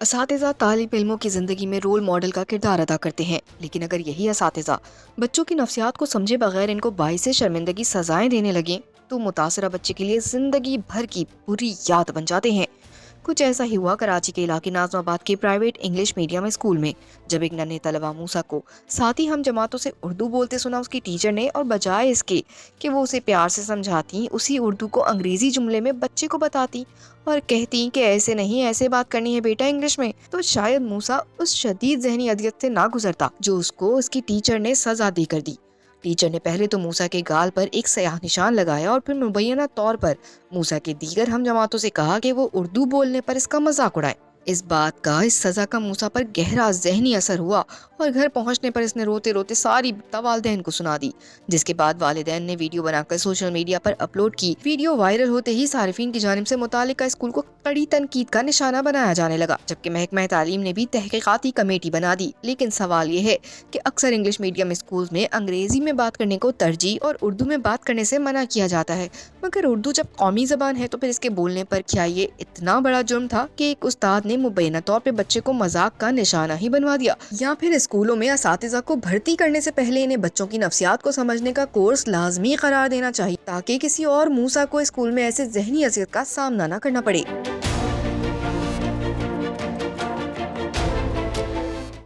اساتذہ طالب علموں کی زندگی میں رول ماڈل کا کردار ادا کرتے ہیں، لیکن اگر یہی اساتذہ بچوں کی نفسیات کو سمجھے بغیر ان کو باعث شرمندگی سزائیں دینے لگیں تو متاثرہ بچے کے لیے زندگی بھر کی بری یاد بن جاتے ہیں۔ کچھ ایسا ہی ہوا کراچی کے علاقے ناظم آباد کے پرائیویٹ انگلش میڈیم اسکول میں، جب ایک ننھے طلبہ موسیٰ کو ساتھی ہم جماعتوں سے اردو بولتے سنا اس کی ٹیچر نے، اور بجائے اس کے کہ وہ اسے پیار سے سمجھاتی، اسی اردو کو انگریزی جملے میں بچے کو بتاتی اور کہتی کہ ایسے نہیں، ایسے بات کرنی ہے بیٹا انگلش میں، تو شاید موسیٰ اس شدید ذہنی اذیت سے نہ گزرتا جو اس کو اس کی ٹیچر نے سزا دے کر دی۔ ٹیچر نے پہلے تو موسیٰ کے گال پر ایک سیاہ نشان لگایا اور پھر مبینہ طور پر موسیٰ کے دیگر ہم جماعتوں سے کہا کہ وہ اردو بولنے پر اس کا مذاق اڑائے۔ اس بات کا، اس سزا کا موسیٰ پر گہرا ذہنی اثر ہوا اور گھر پہنچنے پر اس نے روتے روتے ساری بات والدین کو سنا دی، جس کے بعد والدین نے ویڈیو بنا کر سوشل میڈیا پر اپلوڈ کی۔ ویڈیو وائرل ہوتے ہی صارفین کی جانب سے متعلقہ اسکول کو کڑی تنقید کا نشانہ بنایا جانے لگا، جبکہ محکمہ تعلیم نے بھی تحقیقاتی کمیٹی بنا دی۔ لیکن سوال یہ ہے کہ اکثر انگلش میڈیم اسکول میں انگریزی میں بات کرنے کو ترجیح اور اردو میں بات کرنے سے منع کیا جاتا ہے، مگر اردو جب قومی زبان ہے تو پھر اس کے بولنے پر کیا یہ اتنا بڑا جرم تھا کہ ایک استاد نے مبینہ طور پہ بچے کو مذاق کا نشانہ ہی بنوا دیا؟ یا پھر اسکولوں میں اساتذہ کو بھرتی کرنے سے پہلے انہیں بچوں کی نفسیات کو سمجھنے کا کورس لازمی قرار دینا چاہیے تاکہ کسی اور موسیٰ کو اسکول میں ایسے ذہنی اذیت کا سامنا نہ کرنا پڑے؟